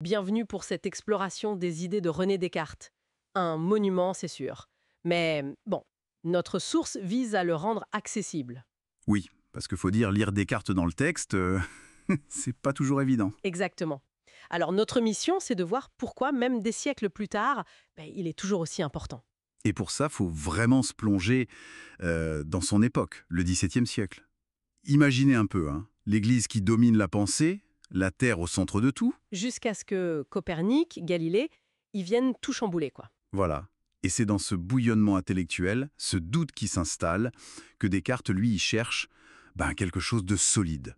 Bienvenue pour cette exploration des idées de René Descartes. Un monument, c'est sûr. Mais bon, notre source vise à le rendre accessible. Oui, parce qu'il faut dire, lire Descartes dans le texte, c'est pas toujours évident. Exactement. Alors notre mission, c'est de voir pourquoi, même des siècles plus tard, il est toujours aussi important. Et pour ça, faut vraiment se plonger dans son époque, le XVIIe siècle. Imaginez un peu, hein, l'Église qui domine la pensée, la Terre au centre de tout, Jusqu'à ce que Copernic, Galilée, y viennent tout chambouler, quoi. voilà. Et c'est dans ce bouillonnement intellectuel, ce doute qui s'installe, que Descartes, lui, y cherche quelque chose de solide,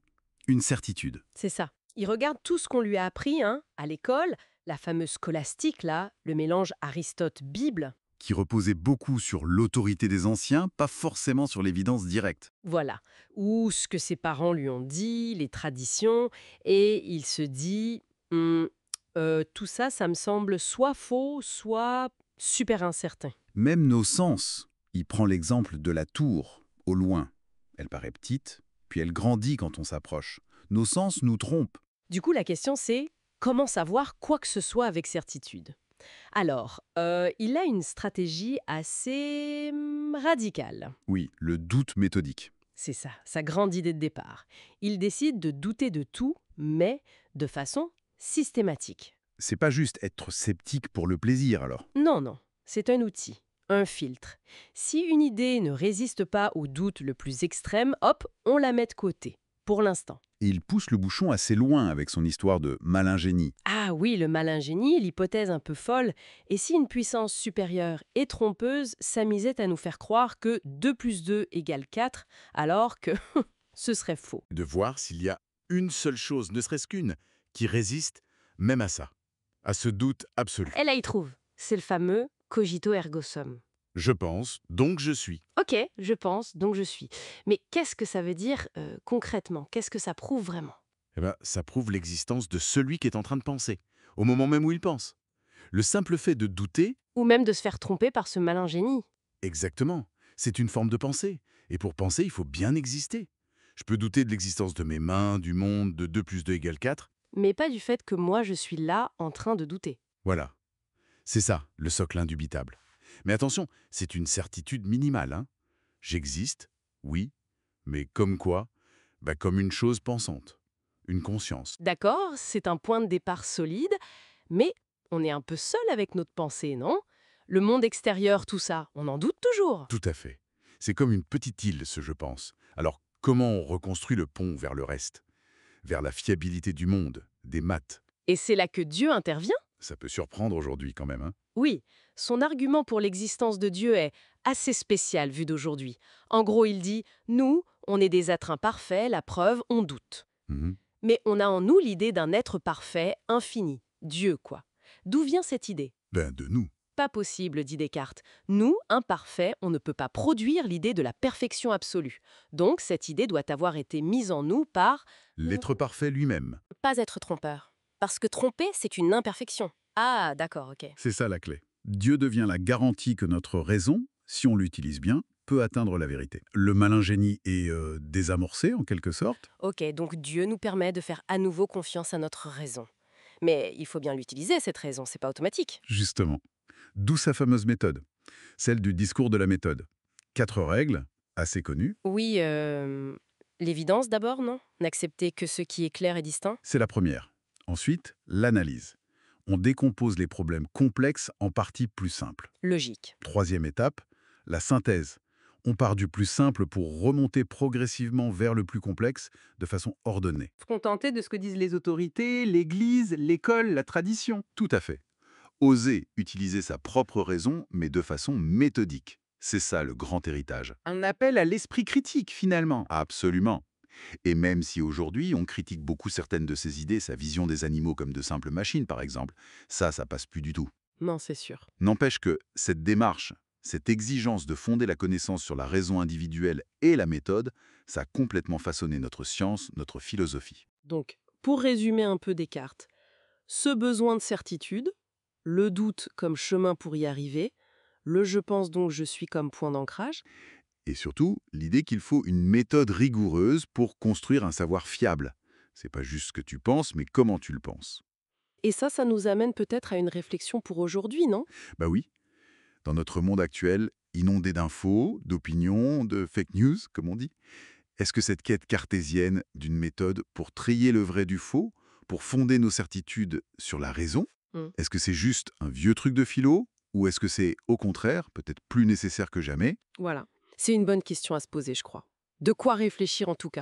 une certitude. C'est ça. Il regarde tout ce qu'on lui a appris à l'école, la fameuse scolastique, là, le mélange Aristote-Bible. Qui reposait beaucoup sur l'autorité des anciens, pas forcément sur l'évidence directe. Voilà. Ou ce que ses parents lui ont dit, les traditions, et il se dit, tout ça, ça me semble soit faux, soit super incertain. Même nos sens. Il prend l'exemple de la tour, au loin. Elle paraît petite, puis elle grandit quand on s'approche. Nos sens nous trompent. Du coup, la question c'est, comment savoir quoi que ce soit avec certitude? Alors, il a une stratégie assez radicale. Oui, le doute méthodique. C'est ça, sa grande idée de départ. Il décide de douter de tout, mais de façon systématique. C'est pas juste être sceptique pour le plaisir, alors. Non, non, c'est un outil, un filtre. Si une idée ne résiste pas au doute le plus extrême, hop, on la met de côté, pour l'instant. Et il pousse le bouchon assez loin avec son histoire de malin génie. Ah oui, le malin génie, l'hypothèse un peu folle, et si une puissance supérieure et trompeuse s'amusait à nous faire croire que 2 plus 2 égale 4, alors que ce serait faux. De voir s'il y a une seule chose, ne serait-ce qu'une, qui résiste même à ça, à ce doute absolu. Elle y trouve. C'est le fameux cogito ergo sum. Je pense, donc je suis. Ok, je pense, donc je suis. Mais qu'est-ce que ça veut dire concrètement? Qu'est-ce que ça prouve vraiment? Ça prouve l'existence de celui qui est en train de penser, au moment même où il pense. Le simple fait de douter, Ou même de se faire tromper par ce malin génie. exactement, c'est une forme de pensée. Et pour penser, il faut bien exister. Je peux douter de l'existence de mes mains, du monde, de 2 plus 2 égale 4. Mais pas du fait que moi je suis là en train de douter. Voilà. C'est ça, le socle indubitable. Mais attention, c'est une certitude minimale, hein. J'existe, oui, mais comme quoi? Comme une chose pensante, une conscience. D'accord, c'est un point de départ solide, mais on est un peu seul avec notre pensée, non? Le monde extérieur, tout ça, on en doute toujours. Tout à fait. C'est comme une petite île, ce je pense. Alors, comment on reconstruit le pont vers le reste? Vers la fiabilité du monde, des maths. Et c'est là que Dieu intervient? Ça peut surprendre aujourd'hui quand même, hein. Oui, son argument pour l'existence de Dieu est assez spécial vu d'aujourd'hui. En gros, il dit, nous, on est des êtres imparfaits, la preuve, on doute. Mhm. Mais on a en nous l'idée d'un être parfait, infini, Dieu, quoi. D'où vient cette idée? De nous. Pas possible, dit Descartes. Nous, imparfaits, on ne peut pas produire l'idée de la perfection absolue. Donc, cette idée doit avoir été mise en nous par L'être parfait lui-même. pas être trompeur. Parce que tromper, c'est une imperfection. Ah, d'accord, ok. C'est ça la clé. Dieu devient la garantie que notre raison, si on l'utilise bien, peut atteindre la vérité. Le malin génie est désamorcé, en quelque sorte. Ok, donc Dieu nous permet de faire à nouveau confiance à notre raison. Mais il faut bien l'utiliser, cette raison, c'est pas automatique. Justement. D'où sa fameuse méthode, celle du discours de la méthode. 4 règles, assez connues. Oui, l'évidence d'abord, non? N'accepter que ce qui est clair et distinct? C'est la première. Ensuite, l'analyse. On décompose les problèmes complexes en parties plus simples. Logique. Troisième étape, la synthèse. On part du plus simple pour remonter progressivement vers le plus complexe de façon ordonnée. Se contenter de ce que disent les autorités, l'Église, l'école, la tradition. Tout à fait. Oser utiliser sa propre raison, mais de façon méthodique. C'est ça le grand héritage. Un appel à l'esprit critique, finalement. Absolument. Et même si aujourd'hui, on critique beaucoup certaines de ses idées, sa vision des animaux comme de simples machines par exemple, ça passe plus du tout. Non, c'est sûr. N'empêche que cette démarche, cette exigence de fonder la connaissance sur la raison individuelle et la méthode, ça a complètement façonné notre science, notre philosophie. Donc, pour résumer un peu Descartes, ce besoin de certitude, le doute comme chemin pour y arriver, le je pense donc je suis comme point d'ancrage, Et surtout, l'idée qu'il faut une méthode rigoureuse pour construire un savoir fiable. C'est pas juste ce que tu penses, mais comment tu le penses. Et ça nous amène peut-être à une réflexion pour aujourd'hui, non? Bah oui, dans notre monde actuel, inondé d'infos, d'opinions, de fake news, comme on dit, est-ce que cette quête cartésienne d'une méthode pour trier le vrai du faux, pour fonder nos certitudes sur la raison, Hmm. est-ce que c'est juste un vieux truc de philo ou est-ce que c'est, au contraire, peut-être plus nécessaire que jamais? Voilà. C'est une bonne question à se poser, je crois. De quoi réfléchir en tout cas.